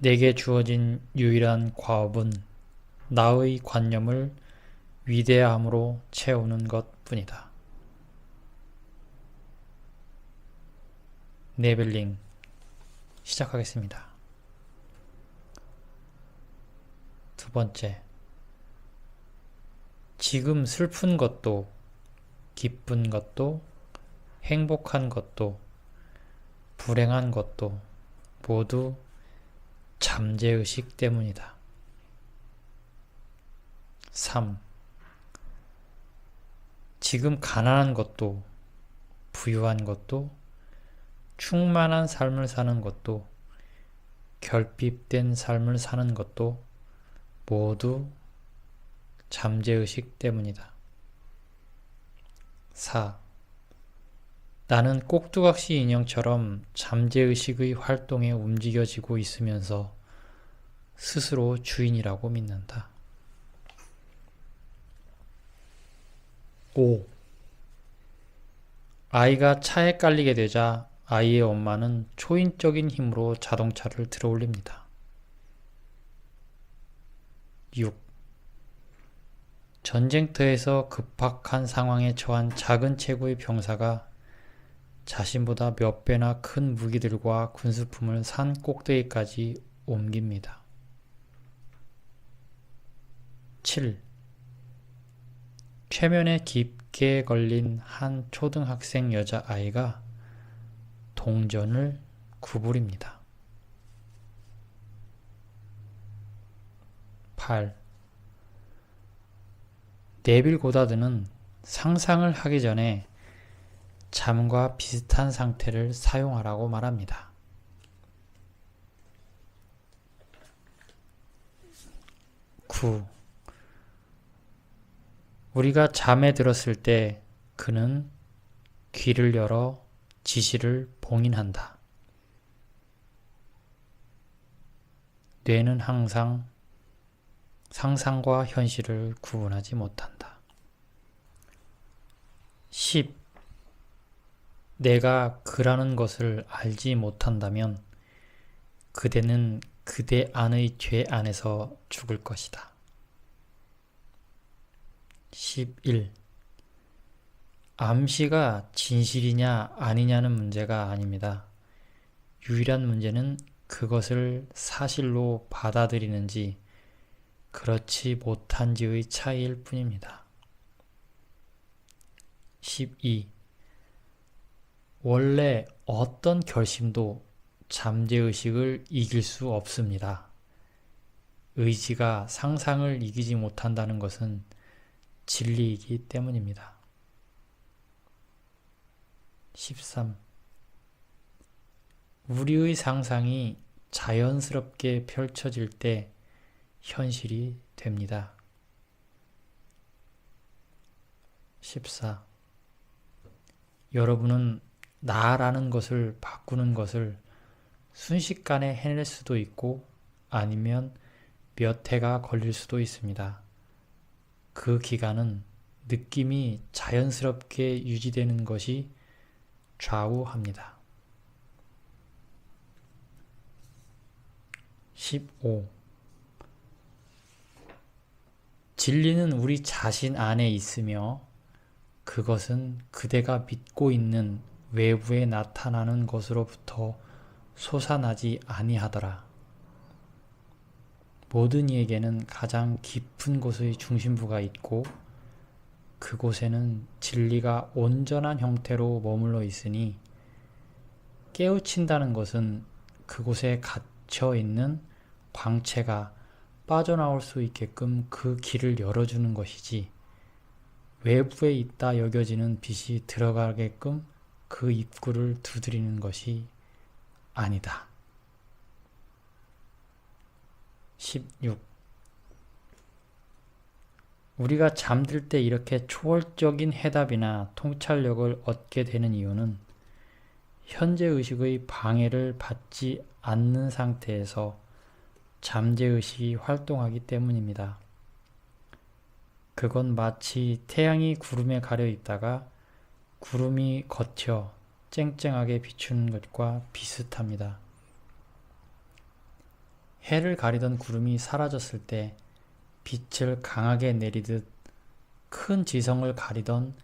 내게 주어진 유일한 과업은 나의 관념을 위대함으로 채우는 것뿐이다. 네벨링 시작하겠습니다. 두 번째, 지금 슬픈 것도 기쁜 것도 행복한 것도 불행한 것도 모두 잠재의식 때문이다. 3. 지금 가난한 것도 부유한 것도 충만한 삶을 사는 것도 결핍된 삶을 사는 것도 모두 잠재의식 때문이다. 4. 나는 꼭두각시 인형처럼 잠재의식의 활동에 움직여지고 있으면서 스스로 주인이라고 믿는다. 5. 아이가 차에 깔리게 되자 아이의 엄마는 초인적인 힘으로 자동차를 들어올립니다. 6. 전쟁터에서 급박한 상황에 처한 작은 체구의 병사가 자신보다 몇 배나 큰 무기들과 군수품을 산 꼭대기까지 옮깁니다. 7. 최면에 깊게 걸린 한 초등학생 여자아이가 동전을 구부립니다. 8. 네빌 고다드는 상상을 하기 전에 잠과 비슷한 상태를 사용하라고 말합니다. 9. 우리가 잠에 들었을 때 그는 귀를 열어 지시를 봉인한다. 뇌는 항상 상상과 현실을 구분하지 못한다. 10. 내가 그라는 것을 알지 못한다면 그대는 그대 안의 죄 안에서 죽을 것이다. 11. 암시가 진실이냐 아니냐는 문제가 아닙니다. 유일한 문제는 그것을 사실로 받아들이는지 그렇지 못한지의 차이일 뿐입니다. 12. 원래 어떤 결심도 잠재의식을 이길 수 없습니다. 의지가 상상을 이기지 못한다는 것은 진리이기 때문입니다. 13. 우리의 상상이 자연스럽게 펼쳐질 때 현실이 됩니다. 14. 여러분은 나라는 것을 바꾸는 것을 순식간에 해낼 수도 있고 아니면 몇 해가 걸릴 수도 있습니다. 그 기간은 느낌이 자연스럽게 유지되는 것이 좌우합니다. 15. 진리는 우리 자신 안에 있으며 그것은 그대가 믿고 있는 외부에 나타나는 것으로부터 솟아나지 아니하더라. 모든 이에게는 가장 깊은 곳의 중심부가 있고 그곳에는 진리가 온전한 형태로 머물러 있으니 깨우친다는 것은 그곳에 갇혀 있는 광채가 빠져나올 수 있게끔 그 길을 열어주는 것이지 외부에 있다 여겨지는 빛이 들어가게끔 그 입구를 두드리는 것이 아니다. 16. 우리가 잠들 때 이렇게 초월적인 해답이나 통찰력을 얻게 되는 이유는 현재의식의 방해를 받지 않는 상태에서 잠재의식이 활동하기 때문입니다. 그건 마치 태양이 구름에 가려 있다가 구름이 걷혀 쨍쨍하게 비추는 것과 비슷합니다. 해를 가리던 구름이 사라졌을 때 빛을 강하게 내리듯 큰 지성을 가리던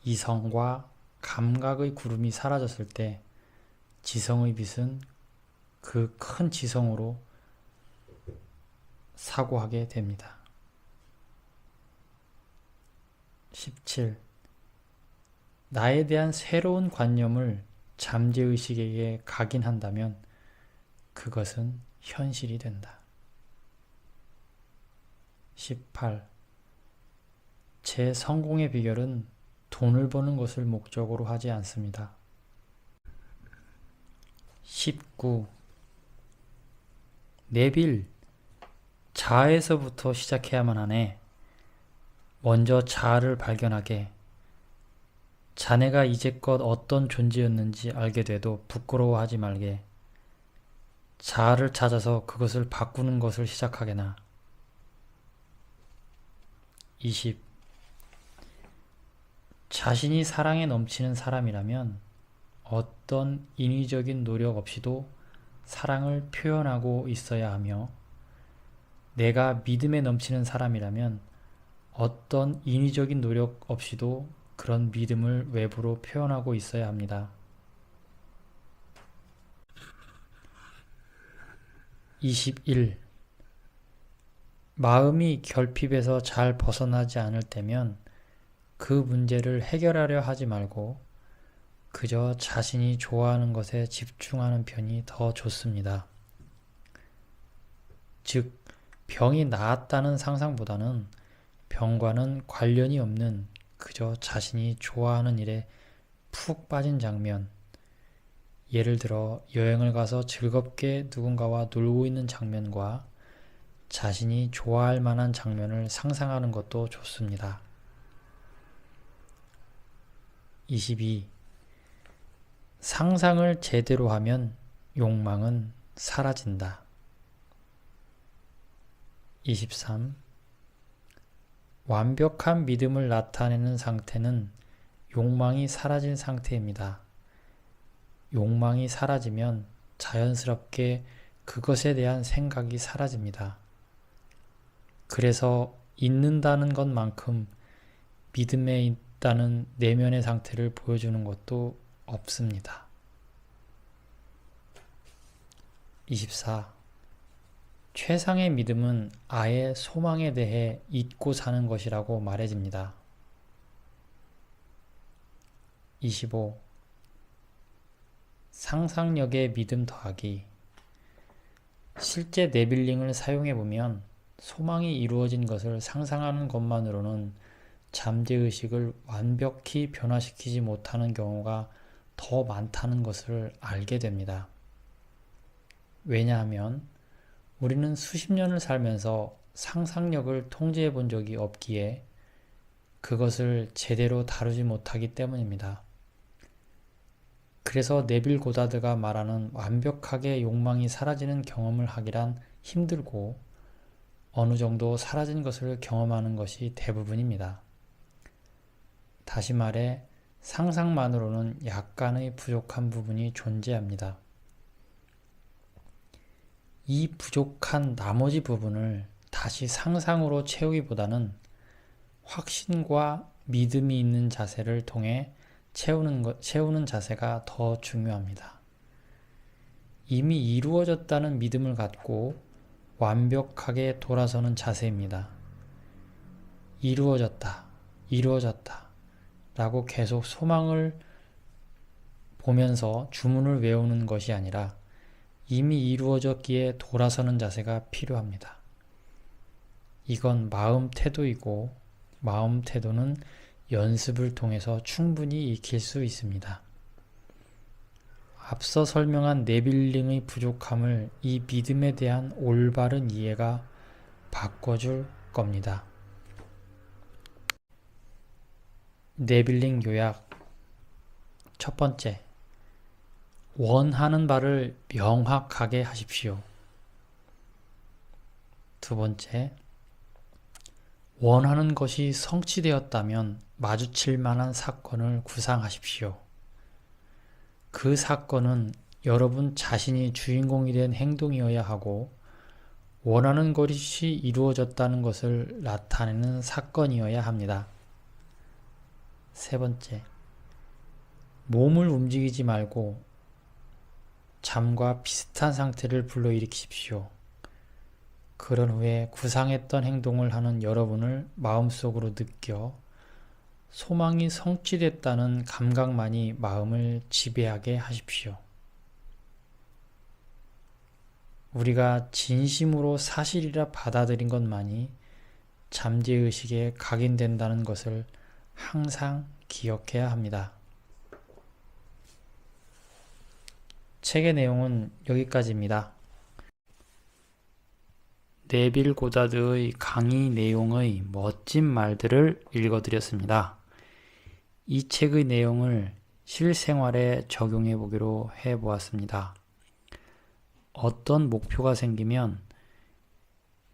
이성과 감각의 구름이 사라졌을 때 지성의 빛은 그 큰 지성으로 사고하게 됩니다. 17. 나에 대한 새로운 관념을 잠재의식에게 각인한다면 그것은 현실이 된다. 18. 제 성공의 비결은 돈을 버는 것을 목적으로 하지 않습니다. 19. 내빌, 자아에서부터 시작해야만 하네. 먼저 자아를 발견하게. 자네가 이제껏 어떤 존재였는지 알게 돼도 부끄러워하지 말게. 자아를 찾아서 그것을 바꾸는 것을 시작하게나. 20. 자신이 사랑에 넘치는 사람이라면 어떤 인위적인 노력 없이도 사랑을 표현하고 있어야 하며, 내가 믿음에 넘치는 사람이라면 어떤 인위적인 노력 없이도 그런 믿음을 외부로 표현하고 있어야 합니다. 21. 마음이 결핍에서 잘 벗어나지 않을 때면 그 문제를 해결하려 하지 말고 그저 자신이 좋아하는 것에 집중하는 편이 더 좋습니다. 즉, 병이 나았다는 상상보다는 병과는 관련이 없는 그저 자신이 좋아하는 일에 푹 빠진 장면, 예를 들어 여행을 가서 즐겁게 누군가와 놀고 있는 장면과 자신이 좋아할 만한 장면을 상상하는 것도 좋습니다. 22. 상상을 제대로 하면 욕망은 사라진다. 23. 완벽한 믿음을 나타내는 상태는 욕망이 사라진 상태입니다. 욕망이 사라지면 자연스럽게 그것에 대한 생각이 사라집니다. 그래서 있는다는 것만큼 믿음에 있다는 내면의 상태를 보여주는 것도 없습니다. 24. 최상의 믿음은 아예 소망에 대해 잊고 사는 것이라고 말해집니다. 25. 상상력의 믿음 더하기. 실제 네빌링을 사용해보면 소망이 이루어진 것을 상상하는 것만으로는 잠재의식을 완벽히 변화시키지 못하는 경우가 더 많다는 것을 알게 됩니다. 왜냐하면 우리는 수십 년을 살면서 상상력을 통제해 본 적이 없기에 그것을 제대로 다루지 못하기 때문입니다. 그래서 네빌 고다드가 말하는 완벽하게 욕망이 사라지는 경험을 하기란 힘들고 어느 정도 사라진 것을 경험하는 것이 대부분입니다. 다시 말해 상상만으로는 약간의 부족한 부분이 존재합니다. 이 부족한 나머지 부분을 다시 상상으로 채우기보다는 확신과 믿음이 있는 자세를 통해 채우는 자세가 더 중요합니다. 이미 이루어졌다는 믿음을 갖고 완벽하게 돌아서는 자세입니다. 이루어졌다, 이루어졌다 라고 계속 소망을 보면서 주문을 외우는 것이 아니라 이미 이루어졌기에 돌아서는 자세가 필요합니다. 이건 마음 태도이고 마음 태도는 연습을 통해서 충분히 익힐 수 있습니다. 앞서 설명한 네빌링의 부족함을 이 믿음에 대한 올바른 이해가 바꿔줄 겁니다. 네빌링 요약. 첫 번째, 원하는 바를 명확하게 하십시오. 두 번째, 원하는 것이 성취되었다면 마주칠 만한 사건을 구상하십시오. 그 사건은 여러분 자신이 주인공이 된 행동이어야 하고 원하는 것이 이루어졌다는 것을 나타내는 사건이어야 합니다. 세 번째, 몸을 움직이지 말고 잠과 비슷한 상태를 불러일으키십시오. 그런 후에 구상했던 행동을 하는 여러분을 마음속으로 느껴 소망이 성취됐다는 감각만이 마음을 지배하게 하십시오. 우리가 진심으로 사실이라 받아들인 것만이 잠재의식에 각인된다는 것을 항상 기억해야 합니다. 책의 내용은 여기까지입니다. 네빌 고다드의 강의 내용의 멋진 말들을 읽어드렸습니다. 이 책의 내용을 실생활에 적용해 보기로 해보았습니다. 어떤 목표가 생기면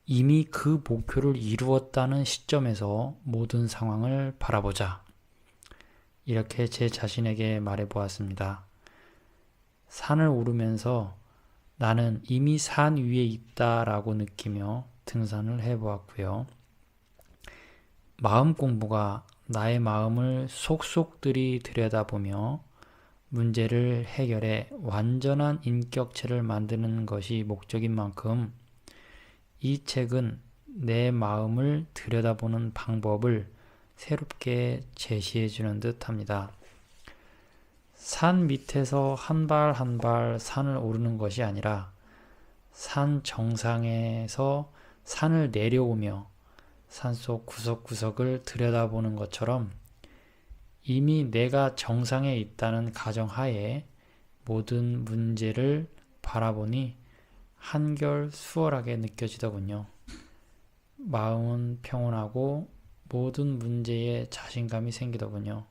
이미 그 목표를 이루었다는 시점에서 모든 상황을 바라보자. 이렇게 제 자신에게 말해보았습니다. 산을 오르면서 나는 이미 산 위에 있다라고 느끼며 등산을 해보았고요. 마음 공부가 나의 마음을 속속들이 들여다보며 문제를 해결해 완전한 인격체를 만드는 것이 목적인 만큼 이 책은 내 마음을 들여다보는 방법을 새롭게 제시해주는 듯 합니다. 산 밑에서 한 발 한 발 산을 오르는 것이 아니라 산 정상에서 산을 내려오며 산속 구석구석을 들여다보는 것처럼 이미 내가 정상에 있다는 가정하에 모든 문제를 바라보니 한결 수월하게 느껴지더군요. 마음은 평온하고 모든 문제에 자신감이 생기더군요.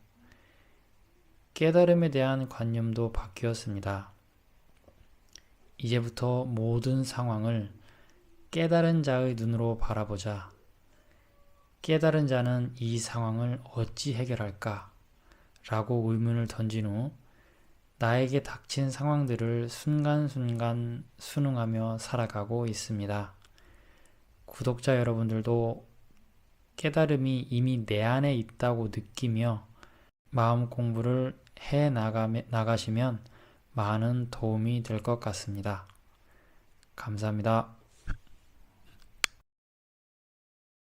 깨달음에 대한 관념도 바뀌었습니다. 이제부터 모든 상황을 깨달은 자의 눈으로 바라보자. 깨달은 자는 이 상황을 어찌 해결할까? 라고 의문을 던진 후 나에게 닥친 상황들을 순간순간 순응하며 살아가고 있습니다. 구독자 여러분들도 깨달음이 이미 내 안에 있다고 느끼며 마음 공부를 해 나가시면 많은 도움이 될 것 같습니다. 감사합니다.